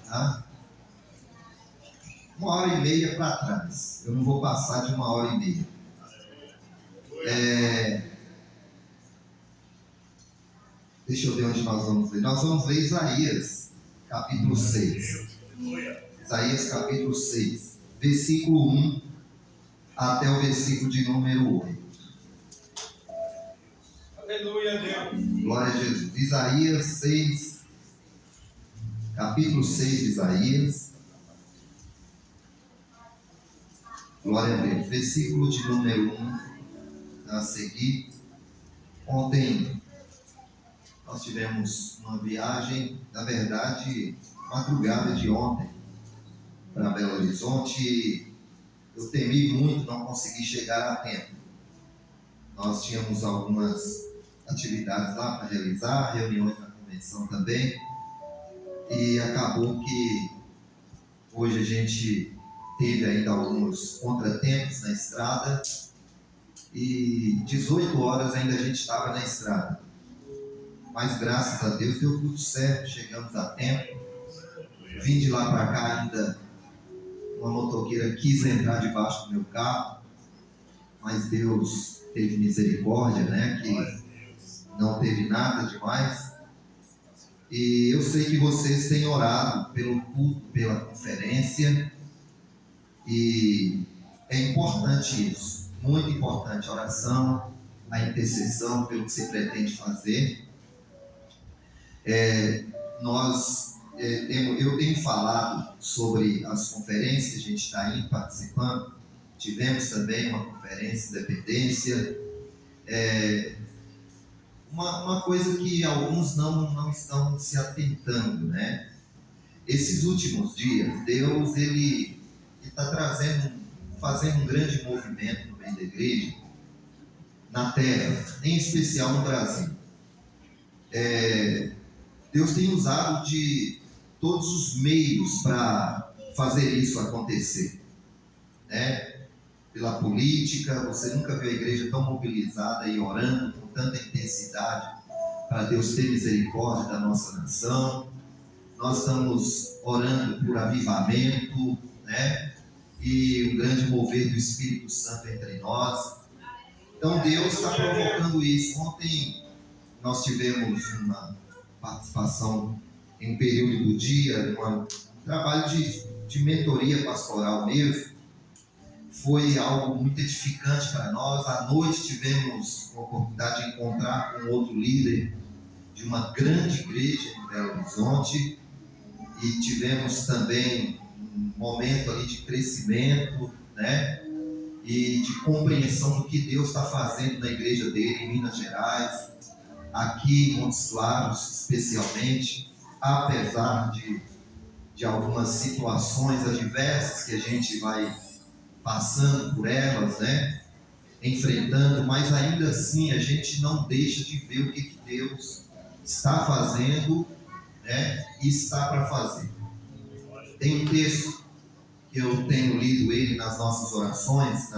Tá? 1h30 para trás. Eu não vou passar de 1h30. Deixa eu ver onde nós vamos ler. Nós vamos ler Isaías, capítulo 6. Isaías, capítulo 6, versículo 1 até o versículo de número 8. Aleluia, Deus. Glória a Jesus. Isaías 6, capítulo 6 de Isaías. Glória a Deus. Versículo de número 1 a seguir. Ontem nós tivemos uma viagem, na verdade, madrugada de ontem, para Belo Horizonte. Eu temi muito não conseguir chegar a tempo. Nós tínhamos algumas atividades lá para realizar, reuniões na convenção também, e acabou que hoje a gente teve ainda alguns contratempos na estrada, e 18 horas ainda a gente estava na estrada. Mas graças a Deus deu tudo certo, chegamos a tempo. Vim de lá para cá ainda, uma motoqueira quis entrar debaixo do meu carro, mas Deus teve misericórdia, né? Que não teve nada demais. E eu sei que vocês têm orado pelo culto, pela conferência, e é importante isso, muito importante a oração, a intercessão pelo que se pretende fazer. Eu tenho falado sobre as conferências que a gente está indo participando. Tivemos também uma conferência de dependência. Uma coisa que alguns não estão se atentando, né? Esses últimos dias, Deus ele está fazendo um grande movimento no meio da igreja, na terra, em especial no Brasil. Deus tem usado de todos os meios para fazer isso acontecer, né? Pela política, você nunca viu a igreja tão mobilizada e orando com tanta intensidade para Deus ter misericórdia da nossa nação. Nós estamos orando por avivamento, né? E um grande mover do Espírito Santo entre nós. Então Deus está provocando isso. Ontem nós tivemos uma participação em um período do dia, um trabalho de mentoria pastoral mesmo. Foi algo muito edificante para nós. À noite tivemos a oportunidade de encontrar com outro líder de uma grande igreja em Belo Horizonte, e tivemos também um momento ali de crescimento, né? E de compreensão do que Deus está fazendo na igreja dele em Minas Gerais, aqui em Montes Claros especialmente, apesar de algumas situações adversas que a gente vai passando por elas, né? Enfrentando, mas ainda assim a gente não deixa de ver o que Deus está fazendo, né? E está para fazer. Tem um texto que eu tenho lido ele nas nossas orações,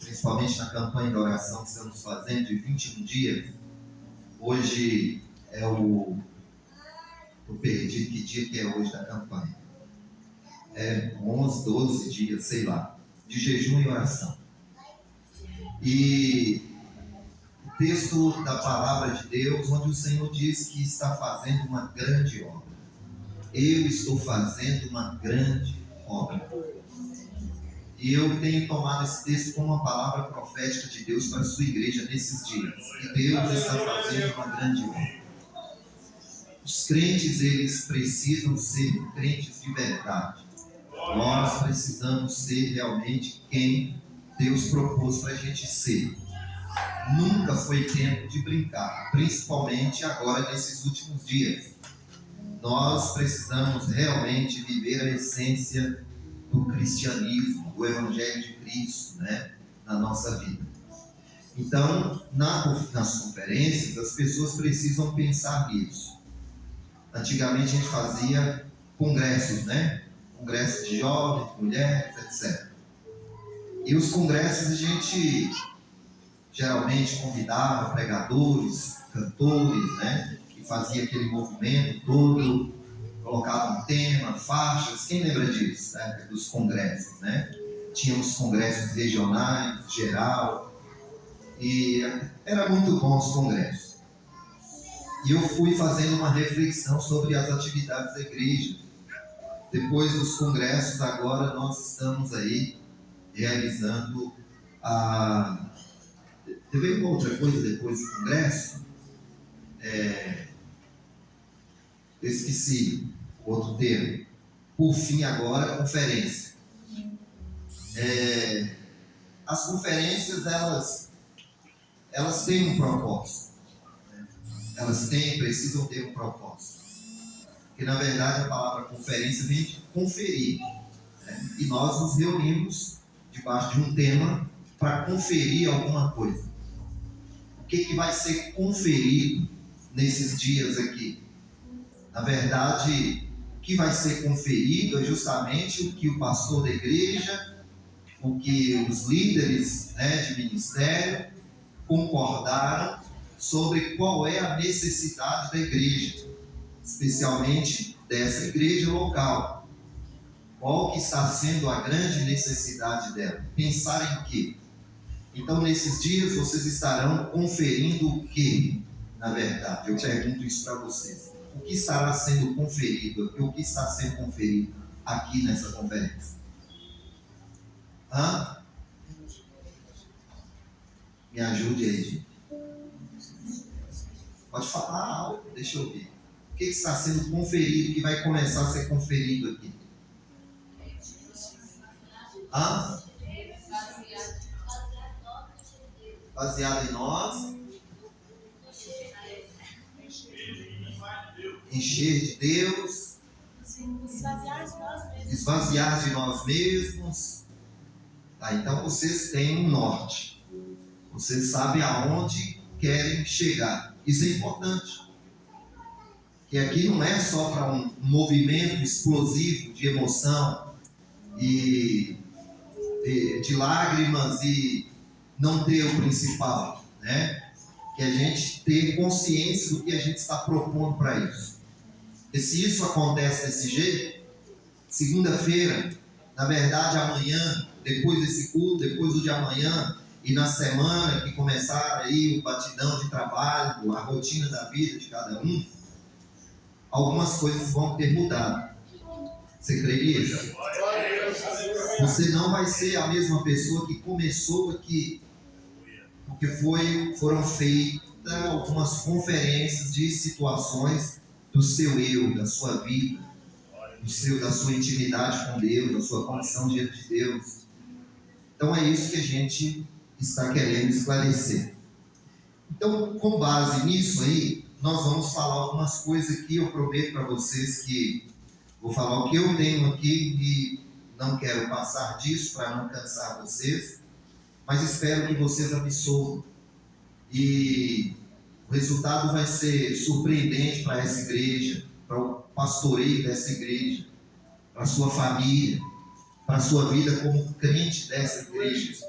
principalmente na campanha de oração que estamos fazendo de 21 dias. Hoje é eu perdi que dia que é hoje da campanha. 11, 12 dias, sei lá, de jejum e oração. E o texto da palavra de Deus, onde o Senhor diz que está fazendo uma grande obra. Eu estou fazendo uma grande obra. E eu tenho tomado esse texto como uma palavra profética de Deus para a sua igreja nesses dias. E Deus está fazendo uma grande obra. Os crentes, eles precisam ser crentes de verdade. Nós precisamos ser realmente quem Deus propôs para a gente ser. Nunca foi tempo de brincar, principalmente agora nesses últimos dias. Nós precisamos realmente viver a essência do cristianismo, do Evangelho de Cristo, né, na nossa vida. Então, nas conferências, as pessoas precisam pensar nisso. Antigamente a gente fazia congressos, né? Congressos de jovens, mulheres, etc. E os congressos a gente geralmente convidava pregadores, cantores, né? Que fazia aquele movimento todo, colocava um tema, faixas, quem lembra disso, né? Dos congressos, né? Tínhamos congressos regionais, geral, e era muito bom os congressos. E eu fui fazendo uma reflexão sobre as atividades da igreja. Depois dos congressos, agora nós estamos aí realizando a... Teve uma outra coisa depois do congresso? Esqueci outro termo. Por fim, agora, a conferência. As conferências, elas têm um propósito. Elas precisam ter um propósito. Porque, na verdade, a palavra conferência vem de conferir. Né? E nós nos reunimos debaixo de um tema para conferir alguma coisa. O que vai ser conferido nesses dias aqui? Na verdade, o que vai ser conferido é justamente o que o pastor da igreja, o que os líderes, né, de ministério concordaram sobre qual é a necessidade da igreja, especialmente dessa igreja local. Qual que está sendo a grande necessidade dela? Pensar em quê? Então, nesses dias, vocês estarão conferindo o quê? Na verdade, eu pergunto isso para vocês. O que estará sendo conferido? O que está sendo conferido aqui nessa conferência? Me ajude aí, gente. Pode falar algo, deixa eu ver. O que está sendo conferido, que vai começar a ser conferido aqui? Baseado em nós. Encher de Deus. Esvaziar de nós mesmos. Então vocês têm um norte. Vocês sabem aonde querem chegar. Isso é importante. Que aqui não é só para um movimento explosivo de emoção e de lágrimas e não ter o principal, né? Que a gente ter consciência do que a gente está propondo para isso. E se isso acontece desse jeito, segunda-feira, na verdade amanhã, depois desse culto, depois do de amanhã e na semana que começar aí o batidão de trabalho, a rotina da vida de cada um, algumas coisas vão ter mudado. Você crê nisso? Você não vai ser a mesma pessoa que começou aqui, porque foram feitas algumas conferências de situações do seu eu, da sua vida, da sua intimidade com Deus, da sua condição diante de Deus. Então é isso que a gente está querendo esclarecer. Então, com base nisso aí, nós vamos falar algumas coisas aqui. Eu prometo para vocês que vou falar o que eu tenho aqui e não quero passar disso para não cansar vocês, mas espero que vocês absorvam. E o resultado vai ser surpreendente para essa igreja, para o pastoreio dessa igreja, para a sua família, para a sua vida como crente dessa igreja,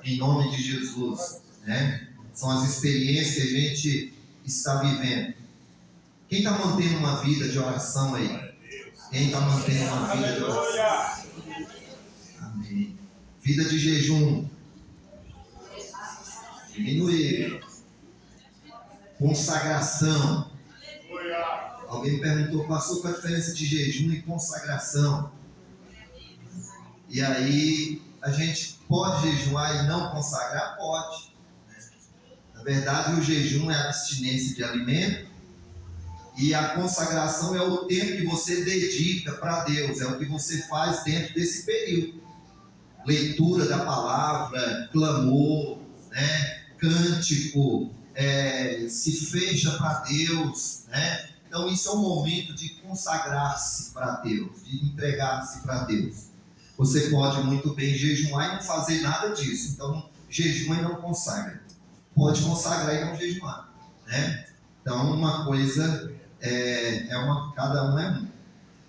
em nome de Jesus, né? São as experiências que a gente está vivendo. Quem está mantendo uma vida de oração aí? Quem está mantendo uma vida de oração? Amém. Vida de jejum. Diminuir. Consagração. Alguém me perguntou, pastor, qual a diferença de jejum e consagração? E aí, a gente pode jejuar e não consagrar? Pode. Na verdade, o jejum é a abstinência de alimento e a consagração é o tempo que você dedica para Deus, é o que você faz dentro desse período. Leitura da palavra, clamor, né? Cântico, se fecha para Deus, né? Então isso é um momento de consagrar-se para Deus, de entregar-se para Deus. Você pode muito bem jejuar e não fazer nada disso, então jejum e não consagra. Pode consagrar e não jejuar, né? Então uma coisa cada um é um.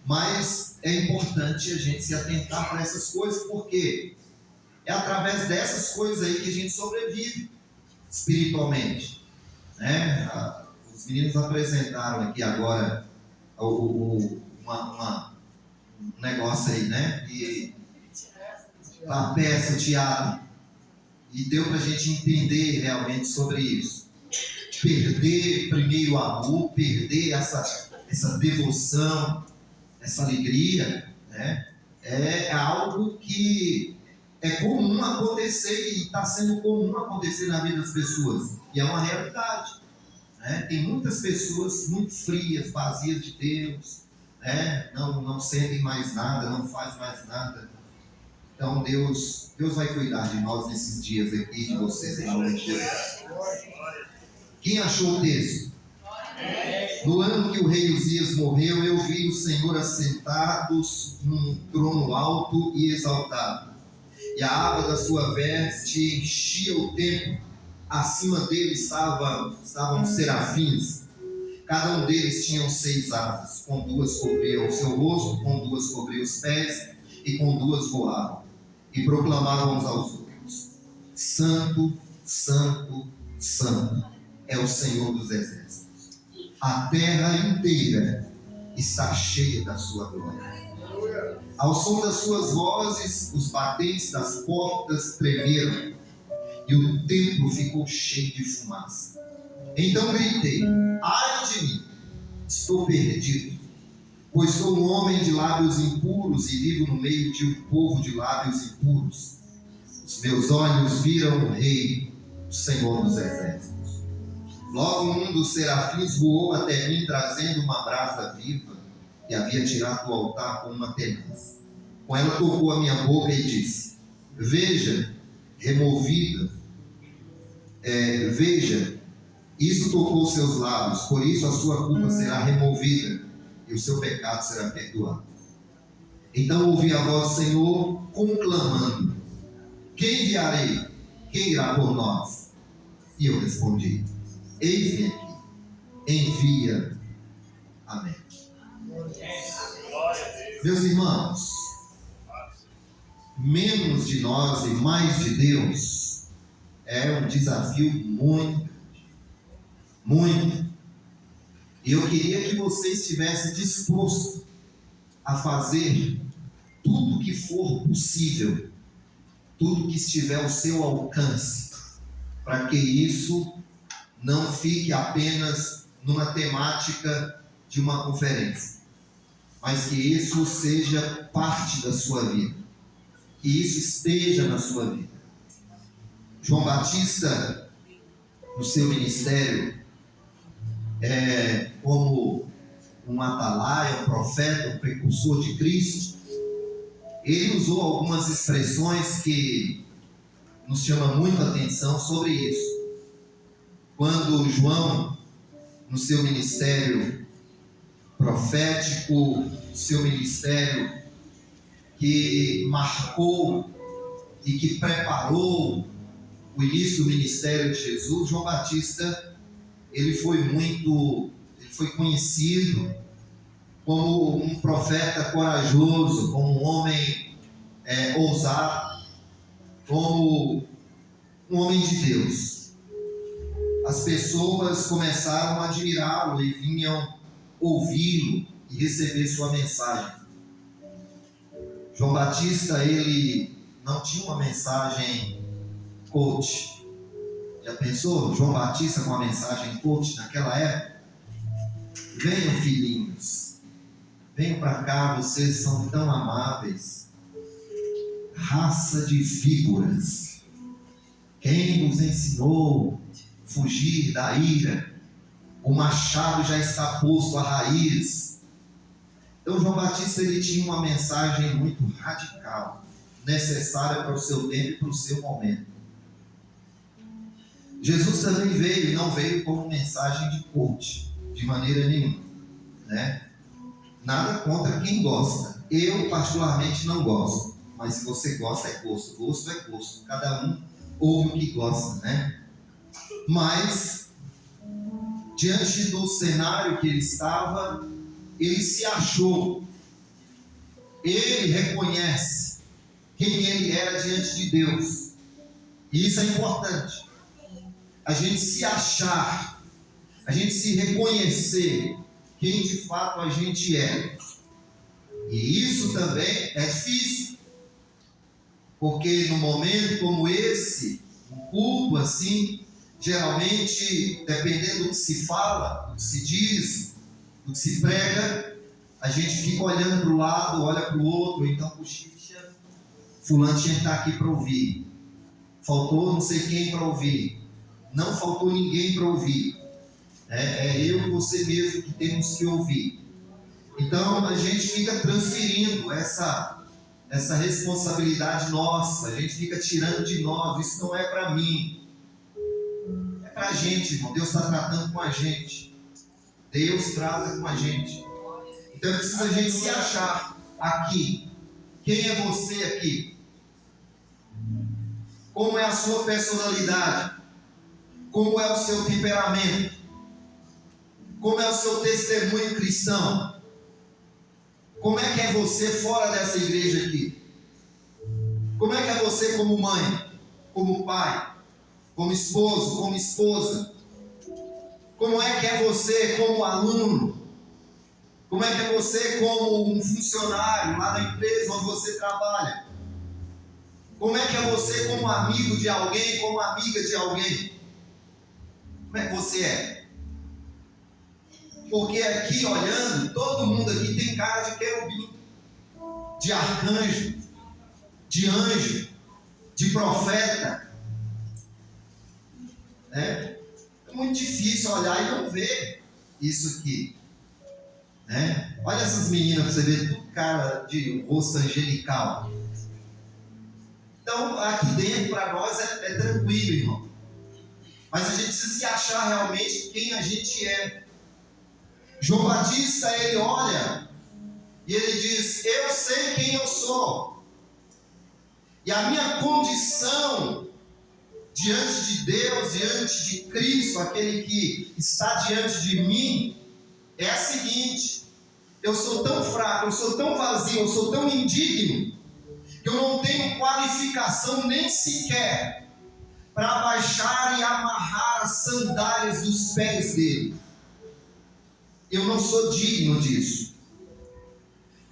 Mas é importante a gente se atentar para essas coisas, porque é através dessas coisas aí que a gente sobrevive espiritualmente, né? Os meninos apresentaram aqui agora um negócio aí, né? E a peça, o teatro. E deu para a gente entender realmente sobre isso. Perder primeiro o amor, perder essa devoção, essa alegria, né? É algo que é comum acontecer e está sendo comum acontecer na vida das pessoas. E é uma realidade, né? Tem muitas pessoas muito frias, vazias de Deus, né? Não sentem mais nada, não fazem mais nada. Então Deus vai cuidar de nós nesses dias aqui, de vocês em nome de Jesus. Quem achou o texto? No ano que o rei Uzias morreu, eu vi o Senhor assentado num trono alto e exaltado, e a aba da sua veste enchia o templo. Acima dele estavam serafins. Cada um deles tinha 6 asas, com 2 cobriam o seu rosto, com 2 cobriam os pés, e com 2 voavam, e proclamavam uns aos outros: Santo, Santo, Santo é o Senhor dos exércitos. A terra inteira está cheia da sua glória. Ao som das suas vozes, os batentes das portas tremeram, e o templo ficou cheio de fumaça. Então gritei: ai de mim, estou perdido, pois sou um homem de lábios impuros e vivo no meio de um povo de lábios impuros. Os meus olhos viram o Rei, o Senhor dos exércitos. Logo um dos serafins voou até mim, trazendo uma brasa viva que havia tirado do altar com uma tenaz. Com ela tocou a minha boca e disse: veja, isso tocou seus lábios, por isso a sua culpa será removida e o seu pecado será perdoado. Então ouvi a voz do Senhor conclamando: quem enviarei? Quem irá por nós? E eu respondi: eis-me aqui, envia. Amém. Meus irmãos, menos de nós e mais de Deus é um desafio muito, muito. E eu queria que você estivesse disposto a fazer tudo que for possível, tudo que estiver ao seu alcance, para que isso não fique apenas numa temática de uma conferência, mas que isso seja parte da sua vida, que isso esteja na sua vida. João Batista, no seu ministério, como um atalaia, um profeta, um precursor de Cristo, ele usou algumas expressões que nos chamam muito a atenção sobre isso. Quando João, no seu ministério profético, seu ministério que marcou e que preparou o início do ministério de Jesus, João Batista, ele foi conhecido como um profeta corajoso, como um homem ousado, como um homem de Deus. As pessoas começaram a admirá-lo e vinham ouvi-lo e receber sua mensagem. João Batista, ele não tinha uma mensagem coach. Já pensou? João Batista com uma mensagem coach naquela época? Venham, filhinhos, venham para cá, vocês são tão amáveis. Raça de víboras, quem nos ensinou a fugir da ira? O machado já está posto à raiz. Então João Batista, ele tinha uma mensagem muito radical, necessária para o seu tempo e para o seu momento. Jesus também veio, e não veio como mensagem de coach, de maneira nenhuma, né? Nada contra quem gosta. Eu particularmente não gosto, mas se você gosta é gosto, gosto é gosto. Cada um ouve o que gosta, né? Mas diante do cenário que ele estava, ele se achou. Ele reconhece quem ele era diante de Deus. E isso é importante. A gente se achar, a gente se reconhecer quem de fato a gente é. E isso também é difícil, porque no momento como esse, um culto assim, geralmente, dependendo do que se fala, do que se diz, do que se prega, a gente fica olhando para o lado, olha para o outro, então, puxa, fulano tinha que estar aqui para ouvir, faltou não sei quem para ouvir, não faltou ninguém para ouvir, é eu e você mesmo que temos que ouvir. Então a gente fica transferindo essa responsabilidade nossa, a gente fica tirando de nós, isso não é para mim, é para a gente, irmão. Deus está tratando com a gente, Deus trata com a gente. Então precisa a gente se achar aqui. Quem é você aqui? Como é a sua personalidade? Como é o seu temperamento? Como é o seu testemunho cristão? Como é que é você fora dessa igreja aqui? Como é que é você como mãe, como pai, como esposo, como esposa? Como é que é você como aluno? Como é que é você como um funcionário lá na empresa onde você trabalha? Como é que é você como amigo de alguém, como amiga de alguém? Como é que você é? Porque aqui olhando, todo mundo aqui tem cara de querubim, de arcanjo, de anjo, de profeta. É muito difícil olhar e não ver isso aqui. Olha essas meninas para você ver, tudo cara de rosto angelical. Então aqui dentro para nós é tranquilo, irmão. Mas a gente precisa se achar realmente quem a gente é. João Batista, ele olha e ele diz: eu sei quem eu sou, e a minha condição diante de Deus, diante de Cristo, aquele que está diante de mim, é a seguinte: eu sou tão fraco, eu sou tão vazio, eu sou tão indigno, que eu não tenho qualificação nem sequer para abaixar e amarrar as sandálias dos pés dele. Eu não sou digno disso.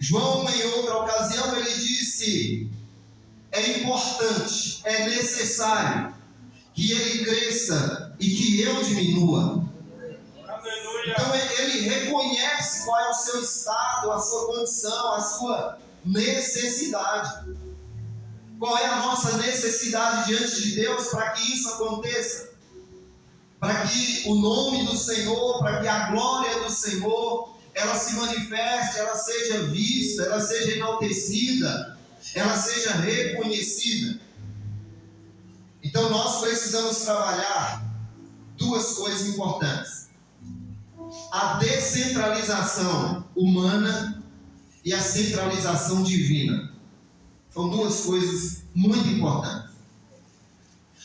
João, em outra ocasião, ele disse: é importante, é necessário que ele cresça e que eu diminua. Aleluia. Então ele reconhece qual é o seu estado, a sua condição, a sua necessidade. Qual é a nossa necessidade diante de Deus para que isso aconteça? Para que o nome do Senhor, para que a glória do Senhor, ela se manifeste, ela seja vista, ela seja enaltecida, ela seja reconhecida. Então nós precisamos trabalhar duas coisas importantes: a descentralização humana e a centralização divina. São duas coisas muito importantes.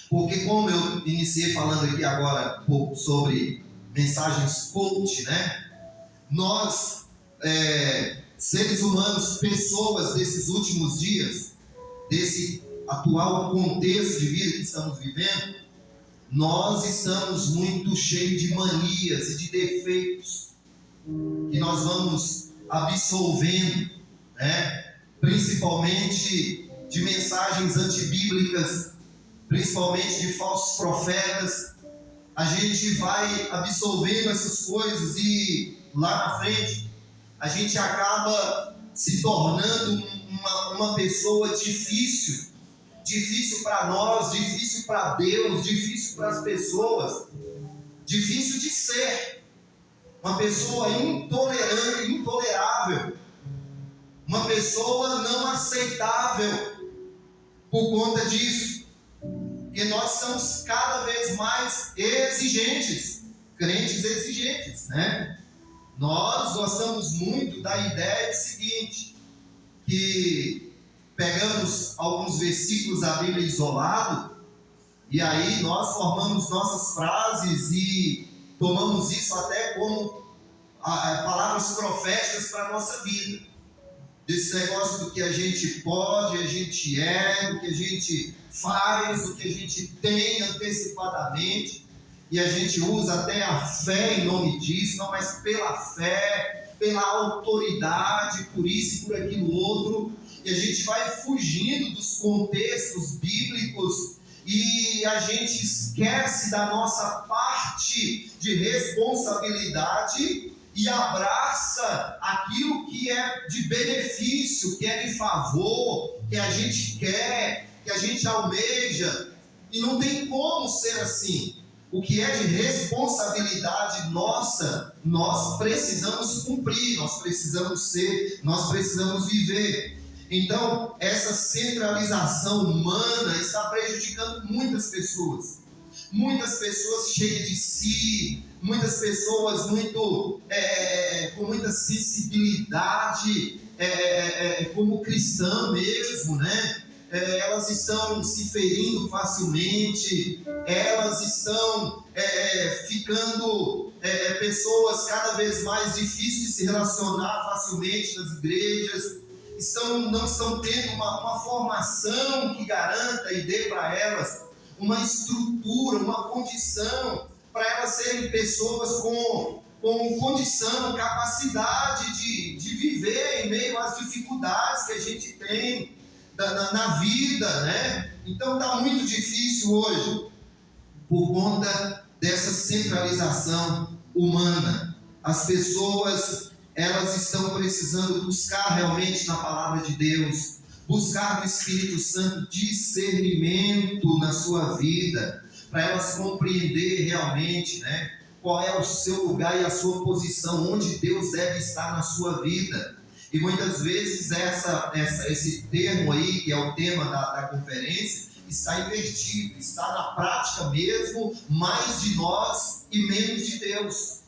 Porque como eu iniciei falando aqui agora um pouco sobre mensagens coach, nós, seres humanos, pessoas desses últimos dias, desse atual contexto de vida que estamos vivendo, nós estamos muito cheios de manias e de defeitos que nós vamos absolvendo, principalmente de mensagens antibíblicas, principalmente de falsos profetas. A gente vai absorvendo essas coisas e lá na frente a gente acaba se tornando uma pessoa difícil para nós, difícil para Deus, difícil para as pessoas, difícil de ser, uma pessoa intolerante, intolerável, uma pessoa não aceitável por conta disso. Porque nós somos cada vez mais exigentes, crentes exigentes, Nós gostamos muito da ideia seguinte, que pegamos alguns versículos da Bíblia isolado, e aí nós formamos nossas frases e tomamos isso até como palavras proféticas para a nossa vida. Desse negócio do que a gente pode, a gente do que a gente faz, do que a gente tem antecipadamente. e a gente usa até a fé em nome disso, não, mas pela fé, pela autoridade, por isso e por aquilo outro, e a gente vai fugindo dos contextos bíblicos e a gente esquece da nossa parte de responsabilidade e abraça aquilo que é de benefício, que é de favor, que a gente quer, que a gente almeja, e não tem como ser assim. O que é de responsabilidade nossa, nós precisamos cumprir, nós precisamos ser, nós precisamos viver. Então, essa centralização humana está prejudicando muitas pessoas cheias de si, muitas pessoas com muita sensibilidade, como cristã mesmo, né? Elas estão se ferindo facilmente, elas estão ficando pessoas cada vez mais difíceis de se relacionar facilmente nas igrejas, não estão tendo uma formação que garanta e dê para elas uma estrutura, uma condição para elas serem pessoas com condição, capacidade de viver em meio às dificuldades que a gente tem na vida, né? Então está muito difícil hoje por conta dessa centralização humana. As pessoas, elas estão precisando buscar realmente na palavra de Deus, buscar no Espírito Santo discernimento na sua vida, para elas compreender realmente, né, qual é o seu lugar e a sua posição, onde Deus deve estar na sua vida. E muitas vezes esse termo aí, que é o tema da conferência, está invertido, está na prática mesmo, mais de nós e menos de Deus.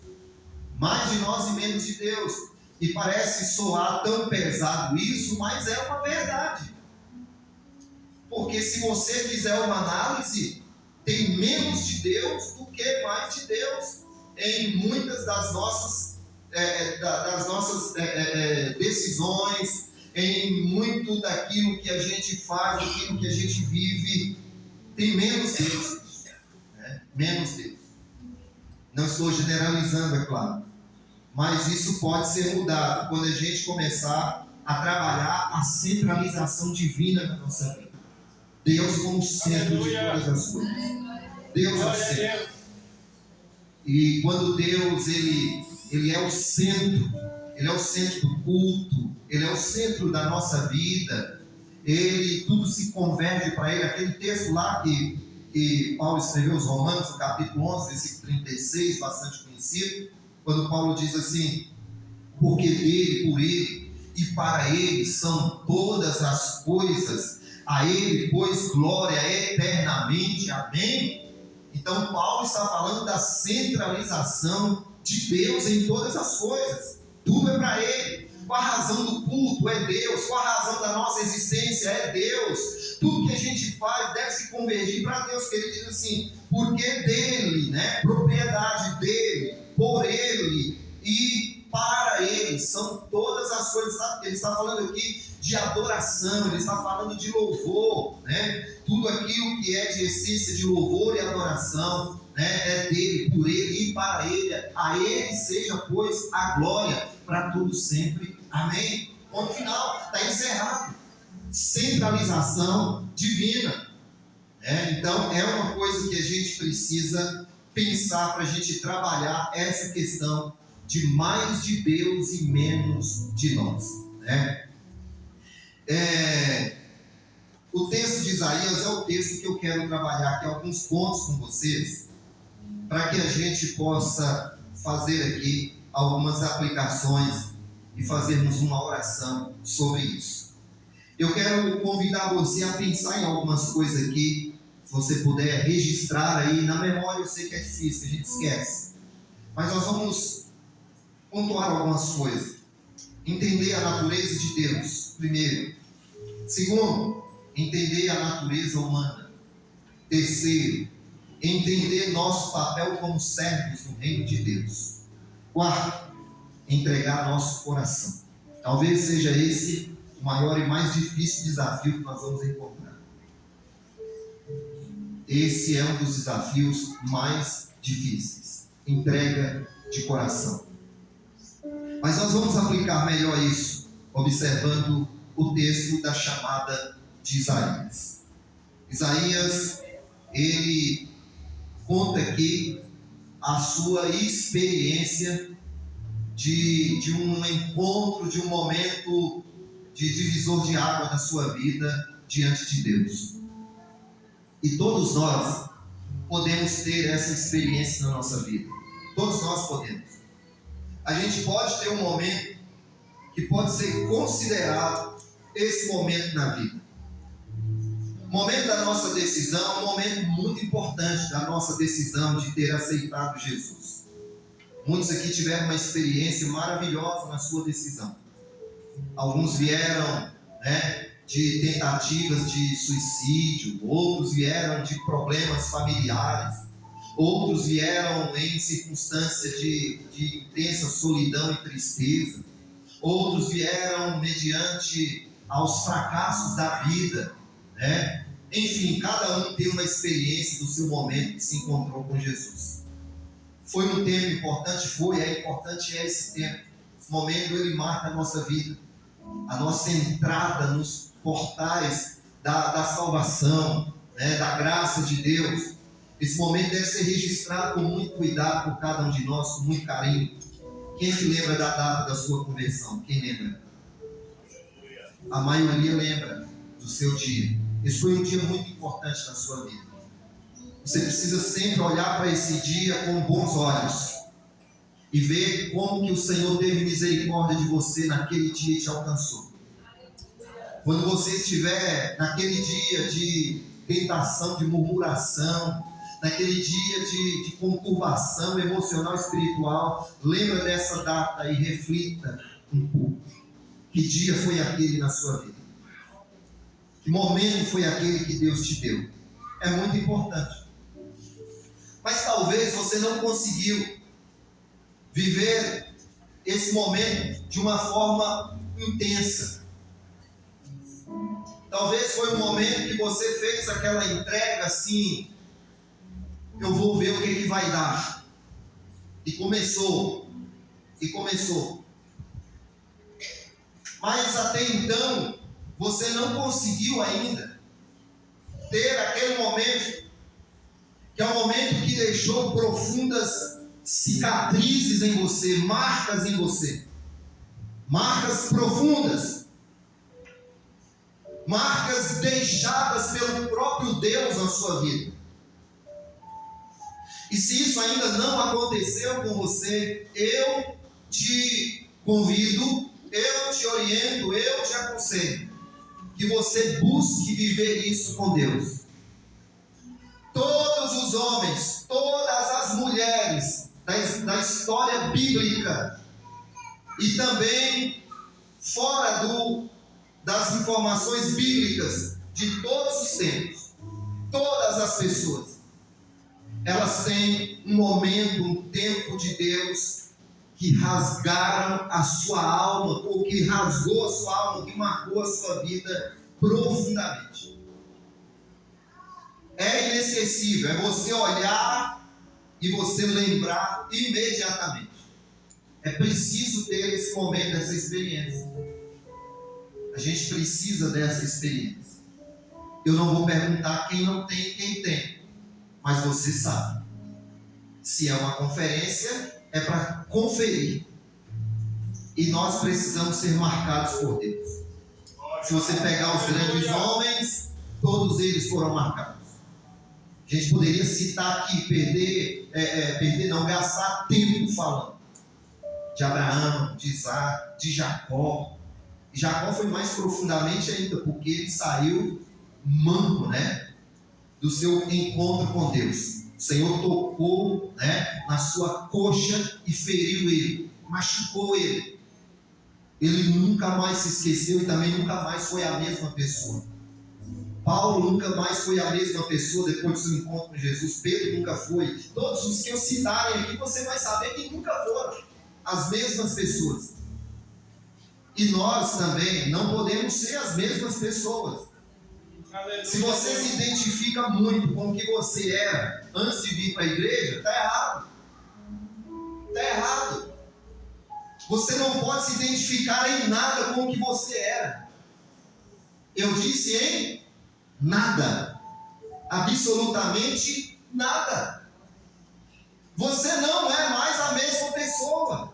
Mais de nós e menos de Deus. E parece soar tão pesado isso, mas é uma verdade. Porque se você fizer uma análise, tem menos de Deus do que mais de Deus em muitas das nossas decisões, em muito daquilo que a gente faz, daquilo que a gente vive, tem menos Deus, né? Menos Deus. Não estou generalizando, é claro, mas isso pode ser mudado quando a gente começar a trabalhar a centralização divina na nossa vida. Deus como centro de todas as coisas. Deus é o centro. E quando Deus ele é o centro, Ele é o centro do culto, Ele é o centro da nossa vida, tudo se converge para Ele. Aquele texto lá que Paulo escreveu aos Romanos, no capítulo 11, versículo 36, bastante conhecido, quando Paulo diz assim: porque dele, por Ele e para Ele são todas as coisas, a Ele, pois, glória eternamente. Amém? Então Paulo está falando da centralização de Deus em todas as coisas. Tudo é para Ele. Qual a razão do culto? É Deus. Qual a razão da nossa existência? É Deus. Tudo que a gente faz deve se convergir para Deus, que Ele diz assim: porque dele, né? Propriedade dele, por Ele e para Ele são todas as coisas. Ele está falando aqui de adoração, Ele está falando de louvor, né? Tudo aquilo que é de essência de louvor e adoração, né, é dele, por Ele e para Ele. A Ele seja, pois, a glória para todos sempre. Amém? Ponto final, está encerrado. Centralização divina. Então é uma coisa que a gente precisa pensar para a gente trabalhar essa questão de mais de Deus e menos de nós, né? O texto de Isaías é o texto que eu quero trabalhar aqui, alguns pontos com vocês, para que a gente possa fazer aqui algumas aplicações e fazermos uma oração sobre isso. Eu quero convidar você a pensar em algumas coisas aqui, se você puder registrar aí na memória. Eu sei que é difícil, que a gente esquece, mas nós vamos pontuar algumas coisas. Entender a natureza de Deus, primeiro. Segundo, entender a natureza humana. Terceiro, entender nosso papel como servos no reino de Deus. Quarto, entregar nosso coração. Talvez seja esse o maior e mais difícil desafio que nós vamos encontrar. Esse é um dos desafios mais difíceis. Entrega de coração. Mas nós vamos aplicar melhor isso, observando o texto da chamada de Isaías. Isaías, ele conta aqui a sua experiência de um encontro, de um momento de divisor de água na sua vida diante de Deus. E todos nós podemos ter essa experiência na nossa vida. Todos nós podemos. A gente pode ter um momento que pode ser considerado esse momento na vida. O momento da nossa decisão é um momento muito importante da nossa decisão de ter aceitado Jesus. Muitos aqui tiveram uma experiência maravilhosa na sua decisão. Alguns vieram, de tentativas de suicídio, outros vieram de problemas familiares, outros vieram em circunstância de intensa solidão e tristeza, outros vieram mediante aos fracassos da vida, Enfim, cada um tem uma experiência do seu momento que se encontrou com Jesus. Foi um tempo importante? É importante esse tempo. Esse momento ele marca a nossa vida, a nossa entrada nos portais da salvação, da graça de Deus. Esse momento deve ser registrado com muito cuidado por cada um de nós, com muito carinho. Quem se lembra da data da sua conversão? Quem lembra? A maioria lembra do seu dia. Esse foi um dia muito importante na sua vida. Você precisa sempre olhar para esse dia com bons olhos e ver como que o Senhor teve misericórdia de você naquele dia e te alcançou. Quando você estiver naquele dia de tentação, de murmuração, naquele dia de conturbação emocional e espiritual, lembra dessa data e reflita um pouco. Que dia foi aquele na sua vida? Que momento foi aquele que Deus te deu? É muito importante. Mas talvez você não conseguiu viver esse momento de uma forma intensa. Talvez foi um momento que você fez aquela entrega assim, eu vou ver o que vai dar. E começou. Mas até então, você não conseguiu ainda ter aquele momento, que é um momento que deixou profundas cicatrizes em você, marcas em você. Marcas profundas. Marcas deixadas pelo próprio Deus na sua vida. E se isso ainda não aconteceu com você, eu te convido, eu te oriento, eu te aconselho que você busque viver isso com Deus. Todos os homens, todas as mulheres da história bíblica e também fora das informações bíblicas de todos os tempos, todas as pessoas, elas têm um momento, um tempo de Deus que rasgaram a sua alma, ou que rasgou a sua alma, que marcou a sua vida profundamente. É inesquecível, é você olhar e você lembrar imediatamente. É preciso ter esse momento, essa experiência. A gente precisa dessa experiência. Eu não vou perguntar quem não tem e quem tem, mas você sabe. Se é uma conferência, é para conferir. E nós precisamos ser marcados por Deus. Se você pegar os grandes homens, todos eles foram marcados. A gente poderia citar aqui, gastar tempo falando de Abraão, de Isaac, de Jacó. E Jacó foi mais profundamente ainda, porque ele saiu manco, do seu encontro com Deus. O Senhor tocou, na sua coxa e feriu ele, machucou ele. Ele nunca mais se esqueceu e também nunca mais foi a mesma pessoa. Paulo nunca mais foi a mesma pessoa depois do seu encontro com Jesus. Pedro nunca foi. Todos os que eu citarem aqui, você vai saber que nunca foram as mesmas pessoas. E nós também não podemos ser as mesmas pessoas. Se você se identifica muito com o que você era antes de vir para a igreja, está errado. errado. Você não pode se identificar em nada com o que você era. Eu disse em nada. Absolutamente nada. Você não é mais a mesma pessoa.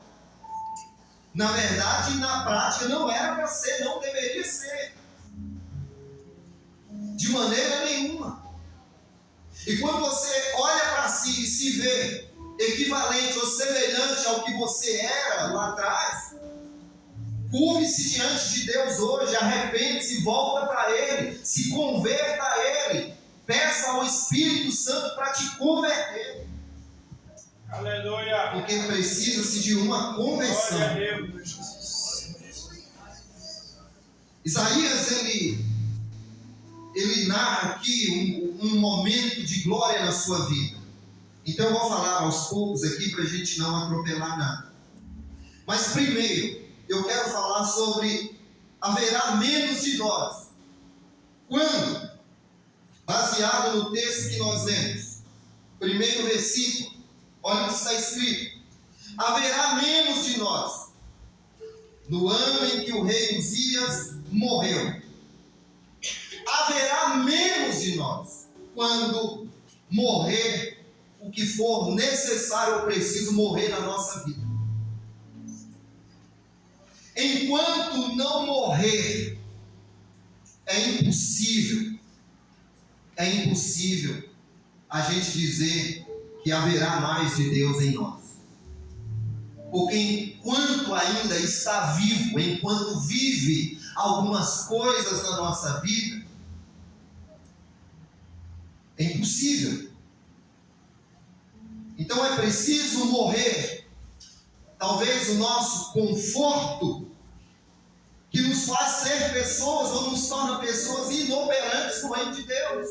Na verdade, na prática, não era para ser, não deveria ser. De maneira nenhuma. E quando você olha para si e se vê equivalente ou semelhante ao que você era lá atrás, curve-se diante de Deus hoje, arrepende-se, volta para Ele, se converta a Ele, peça ao Espírito Santo para te converter. Aleluia. Porque precisa-se de uma conversão. Glória a Deus. Isaías, ele narra aqui um momento de glória na sua vida. Então eu vou falar aos poucos aqui para a gente não atropelar nada. Mas primeiro, eu quero falar sobre haverá menos de nós. Quando? Baseado no texto que nós lemos. Primeiro versículo, olha o que está escrito. Haverá menos de nós no ano em que o rei Uzias morreu. Haverá menos de nós quando morrer o que for necessário ou preciso morrer na nossa vida. Enquanto não morrer, é impossível a gente dizer que haverá mais de Deus em nós. Porque enquanto ainda está vivo, enquanto vive algumas coisas na nossa vida, é impossível. Então é preciso morrer. Talvez o nosso conforto, que nos faz ser pessoas ou nos torna pessoas inoperantes no reino de Deus.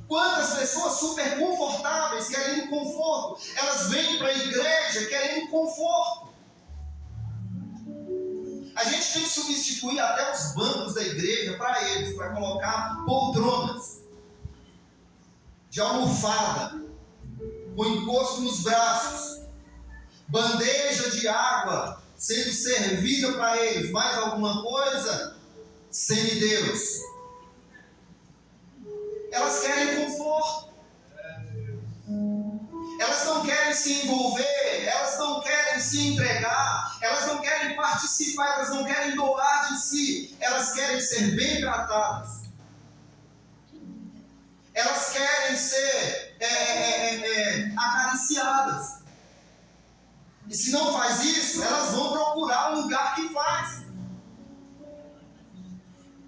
Quantas pessoas super confortáveis, querendo conforto, elas vêm para a igreja querendo conforto. A gente tem que substituir até os bancos da igreja para eles, para colocar poltronas de almofada, com encosto nos braços, bandeja de água sendo servida para eles, mais alguma coisa, semideus. Elas querem conforto. Elas não querem se envolver, elas não querem se entregar, elas não querem participar, elas não querem doar de si, elas querem ser bem tratadas. Elas querem ser acariciadas. E se não faz isso, elas vão procurar um lugar que faz.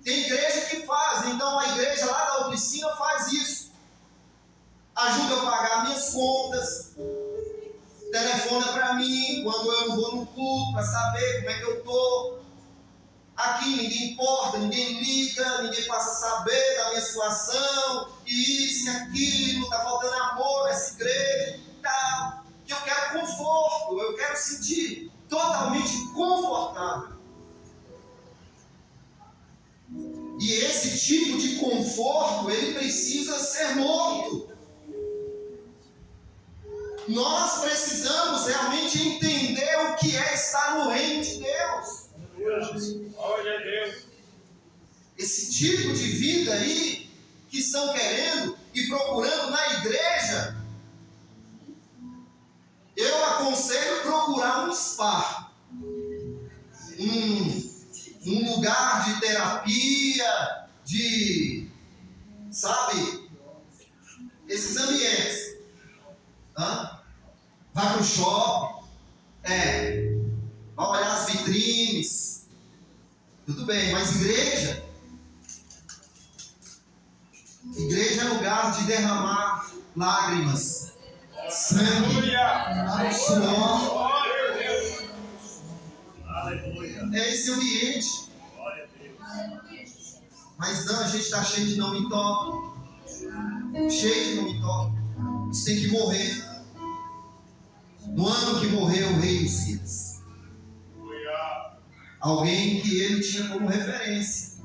Tem igreja que faz, então a igreja lá da oficina faz isso. Ajuda eu a pagar minhas contas, telefona para mim quando eu não vou no culto para saber como é que eu estou. Aqui ninguém importa, ninguém liga, ninguém passa a saber da minha situação, e isso e aquilo, está faltando amor nessa igreja e tal. Que eu quero conforto, eu quero sentir totalmente confortável. E esse tipo de conforto, ele precisa ser morto. Nós precisamos realmente entender o que é estar no reino de Deus. Glória a Deus. Esse tipo de vida aí, que estão querendo e procurando na igreja, eu aconselho procurar um spa, um lugar de terapia, sabe, esses ambientes. Vai para o shopping, vai olhar as vitrines, tudo bem, mas igreja é lugar de derramar lágrimas, sangue, suor. Glória a Deus. É esse ambiente. Mas não, a gente está cheio de não me toque. Cheio de não me toque. Isso tem que morrer. No ano que morreu o rei Uzias, alguém que ele tinha como referência,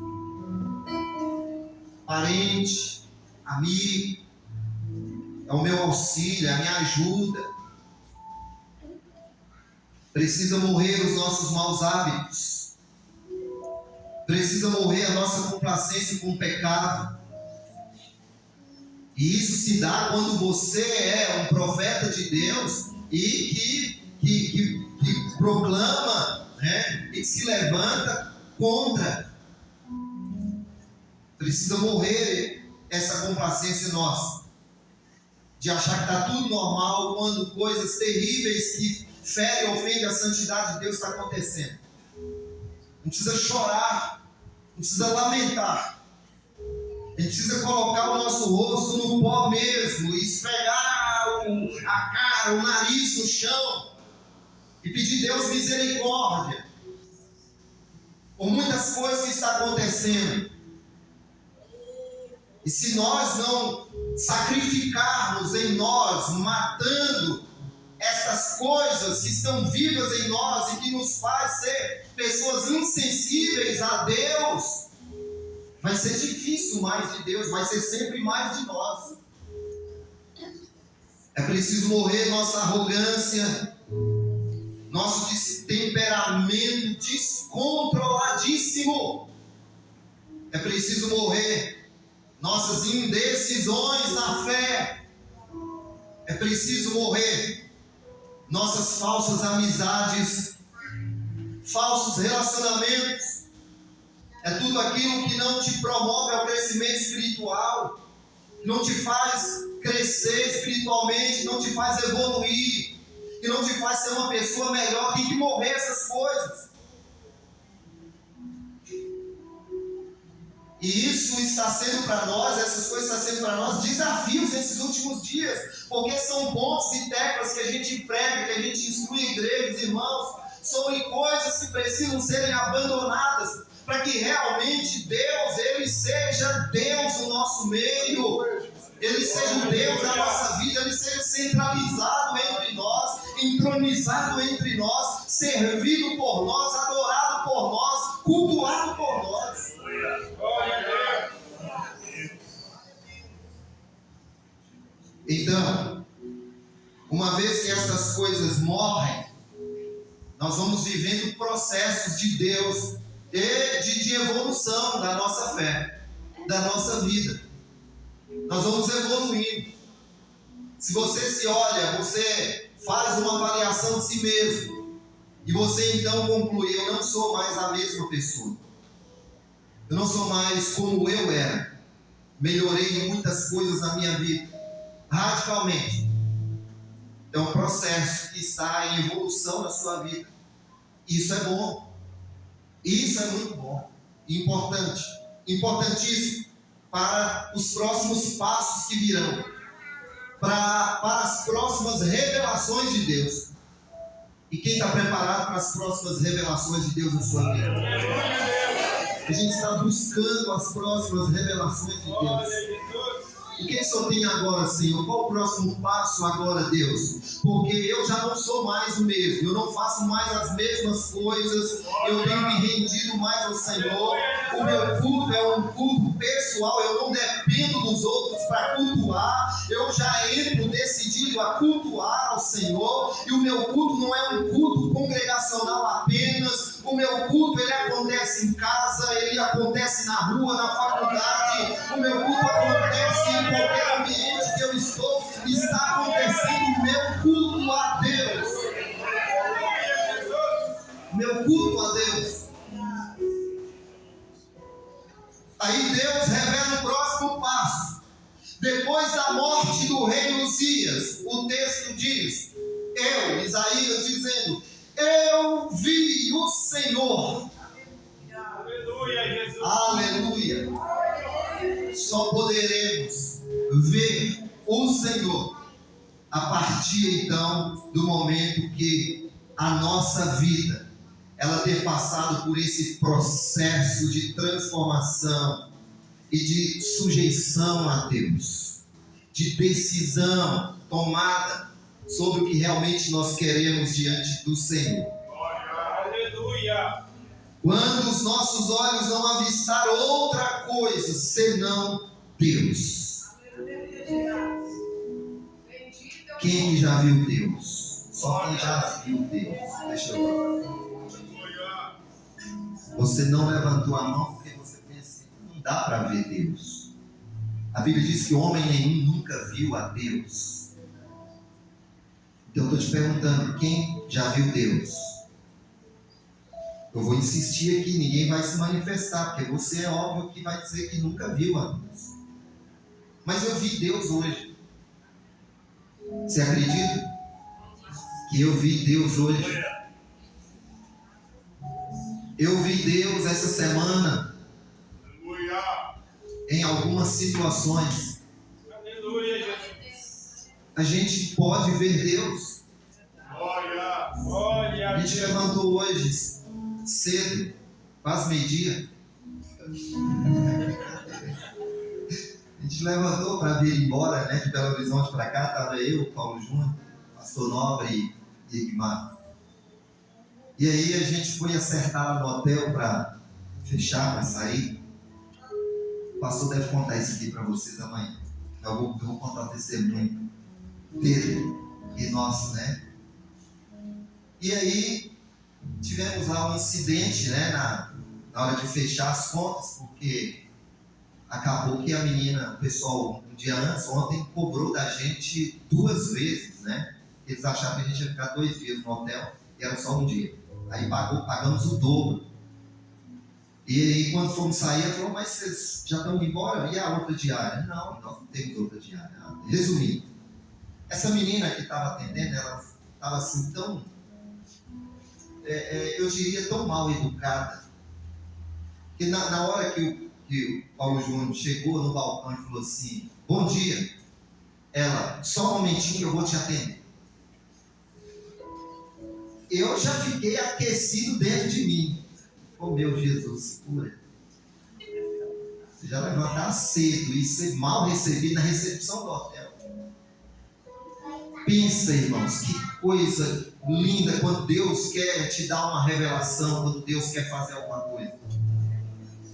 parente, amigo, é o meu auxílio, é a minha ajuda. Precisa morrer os nossos maus hábitos. Precisa morrer a nossa complacência com o pecado. E isso se dá quando você é um profeta de Deus e que proclama, né, e que se levanta contra. Precisa morrer essa complacência nossa, de achar que está tudo normal quando coisas terríveis que ferem e ofendem a santidade de Deus está acontecendo. Não precisa chorar, não precisa lamentar. A gente precisa colocar o nosso rosto no pó mesmo, esfregar a cara, o nariz no chão e pedir a Deus misericórdia por muitas coisas que estão acontecendo. E se nós não sacrificarmos em nós, matando essas coisas que estão vivas em nós e que nos faz ser pessoas insensíveis a Deus, vai ser difícil mais de Deus, vai ser sempre mais de nós. É preciso morrer nossa arrogância, nosso temperamento descontroladíssimo. É preciso morrer nossas indecisões na fé. É preciso morrer nossas falsas amizades, falsos relacionamentos. É tudo aquilo que não te promove ao crescimento espiritual, que não te faz crescer espiritualmente, que não te faz evoluir, que não te faz ser uma pessoa melhor. Tem que morrer essas coisas. E isso está sendo para nós, essas coisas estão sendo para nós desafios nesses últimos dias, porque são pontos e teclas que a gente prega, que a gente instrui a igreja, irmãos, sobre coisas que precisam serem abandonadas, para que realmente Deus, Ele seja Deus no nosso meio, Ele seja o Deus da nossa vida, Ele seja centralizado entre nós, entronizado entre nós, servido por nós, adorado por nós, cultuado por nós. Então, uma vez que essas coisas morrem, nós vamos vivendo processos de Deus e de evolução da nossa fé, da nossa vida. Nós vamos evoluindo. Se você se olha, você faz uma avaliação de si mesmo, e você então conclui: eu não sou mais a mesma pessoa. Eu não sou mais como eu era. Melhorei em muitas coisas na minha vida, radicalmente. É um processo que está em evolução na sua vida. Isso é bom. Isso é muito bom. Importante. Importantíssimo para os próximos passos que virão. Para as próximas revelações de Deus. E quem está preparado para as próximas revelações de Deus na sua vida? A gente está buscando as próximas revelações de Deus. O que só tem agora, Senhor? Qual o próximo passo agora, Deus? Porque eu já não sou mais o mesmo. Eu não faço mais as mesmas coisas. Eu tenho me rendido mais ao Senhor. O meu culto é um culto pessoal. Eu não dependo dos outros para cultuar. Eu já entro decidido a cultuar ao Senhor. E o meu culto não é um culto congregacional apenas. O meu culto, ele acontece em casa, ele acontece na rua, na faculdade. O meu culto acontece em qualquer ambiente que eu estou. Está acontecendo o meu culto a Deus. Meu culto a Deus. Aí Deus revela o próximo passo. Depois da morte do rei Uzias, o texto diz, Isaías dizendo: eu vi o Senhor. Aleluia, Jesus. Aleluia. Só poderemos ver o Senhor a partir então do momento que a nossa vida ela ter passado por esse processo de transformação e de sujeição a Deus, de decisão tomada sobre o que realmente nós queremos diante do Senhor. Aleluia! Quando os nossos olhos não avistaram outra coisa senão Deus. Quem já viu Deus? só quem já viu Deus. Deixa eu ver. Você não levantou a mão porque você pensa que não dá para ver Deus. A Bíblia diz que homem nenhum nunca viu a Deus. Então eu estou te perguntando, quem já viu Deus? Eu vou insistir aqui, ninguém vai se manifestar, porque você é óbvio que vai dizer que nunca viu a Deus. Mas eu vi Deus hoje. Você acredita que eu vi Deus hoje? Eu vi Deus essa semana em algumas situações. A gente pode ver Deus. A gente levantou hoje cedo, quase meio-dia. A gente levantou para vir embora, né, de Belo Horizonte para cá. Estava eu, Paulo Júnior, Pastor Nobre e Igmar. E aí a gente foi acertar no hotel para fechar, para sair. O pastor deve contar isso aqui para vocês amanhã. Eu vou contar o testemunho dele e nosso, né? E aí tivemos lá um incidente, né, na hora de fechar as contas, porque acabou que a menina, o pessoal, um dia antes, ontem, cobrou da gente 2 vezes, né? Eles acharam que a gente ia ficar 2 dias no hotel e era só um dia. Aí pagamos o dobro. E aí quando fomos sair, ela falou, mas vocês já estão indo embora? E a outra diária? Não, nós não temos outra diária. Resumindo, essa menina que estava atendendo, ela estava assim tão, eu diria, tão mal educada, que na hora que o Paulo Júnior chegou no balcão e falou assim, bom dia, ela, só um momentinho eu vou te atender. Eu já fiquei aquecido dentro de mim. Oh meu Jesus, segura. Você já levantar cedo e ser mal recebido na recepção do hotel. Pensa, irmãos, que coisa linda quando Deus quer te dar uma revelação, quando Deus quer fazer alguma coisa.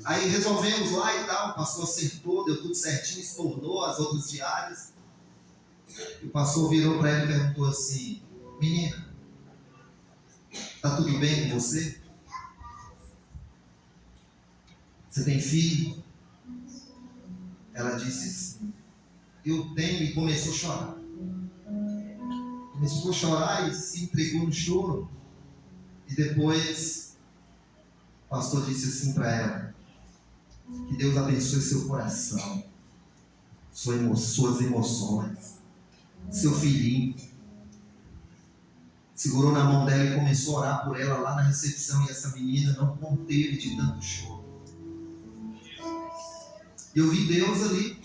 Aí resolvemos lá e tal, o pastor acertou, deu tudo certinho, estornou as outras diárias. E o pastor virou para ela e perguntou assim, menina, está tudo bem com você? Você tem filho? Ela disse assim, eu tenho, e começou a chorar. Começou a chorar e se entregou no choro. E depois o pastor disse assim para ela, que Deus abençoe seu coração, suas emoções, seu filhinho. Segurou na mão dela e começou a orar por ela lá na recepção, e essa menina não conteve de tanto choro. Eu vi Deus ali.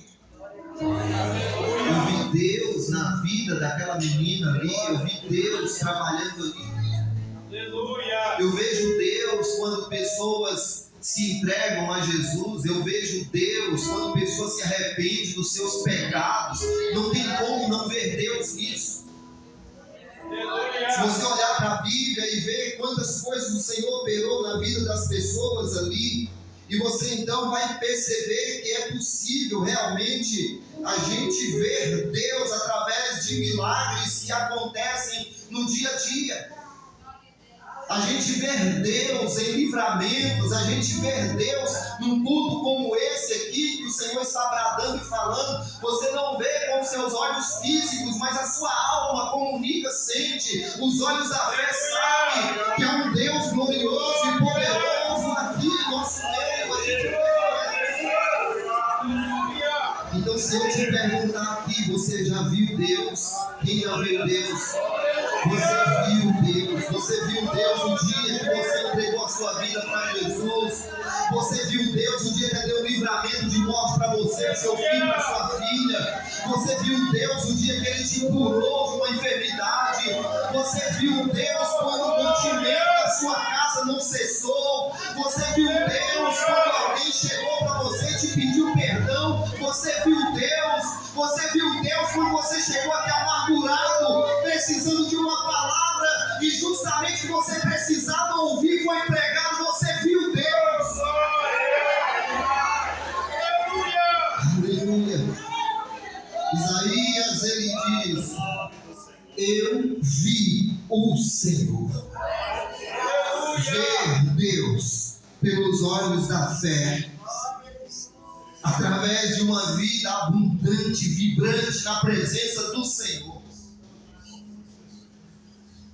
Eu vi Deus na vida daquela menina ali. Eu vi Deus trabalhando ali. Eu vejo Deus quando pessoas se entregam a Jesus. Eu vejo Deus quando pessoas se arrependem dos seus pecados. Não tem como não ver Deus nisso. Se você olhar para a Bíblia e ver quantas coisas o Senhor operou na vida das pessoas ali, e você então vai perceber que é possível realmente a gente ver Deus através de milagres que acontecem no dia a dia. A gente ver Deus em livramentos, a gente ver Deus num culto como esse aqui, que o Senhor está bradando e falando. Você não vê com os seus olhos físicos, mas a sua alma comunica, sente. Os olhos da fé sabem que é um Deus glorioso e poderoso aqui no nosso meio. A gente vê. Então, se eu te perguntar aqui, você já viu Deus? Quem já viu Deus? Você viu Deus? Você viu Deus no dia que você entregou a sua vida para Jesus? Você viu Deus no dia que deu livramento de morte para você, seu filho, para sua filha? Você viu Deus no dia que Ele te curou de uma enfermidade? Você viu Deus quando o mantimento da sua casa não cessou? Você viu Deus quando alguém chegou para você e te pediu perdão? Você viu Deus? Você viu Deus quando você chegou aqui amargurado, precisando de uma palavra, e justamente você precisava ouvir foi pregado? Você viu Deus? Aleluia! Isaías, ele diz, eu vi Senhor. Aleluia. Ver Deus pelos olhos da fé, através de uma vida abundante, vibrante na presença do Senhor.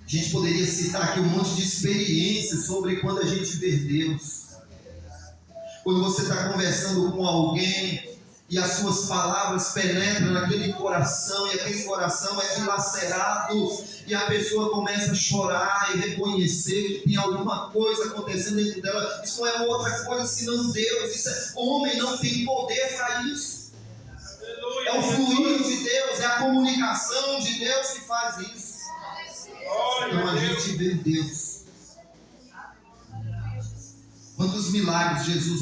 A gente poderia citar aqui um monte de experiências sobre quando a gente vê Deus. Quando você está conversando com alguém e as suas palavras penetram naquele coração, e aquele coração é dilacerado, e a pessoa começa a chorar e reconhecer que tem alguma coisa acontecendo dentro dela. Isso não é outra coisa senão Deus. Isso é, homem não tem poder para isso. É o fluir de Deus, é a comunicação de Deus que faz isso. Então a gente vê Deus. Quantos milagres Jesus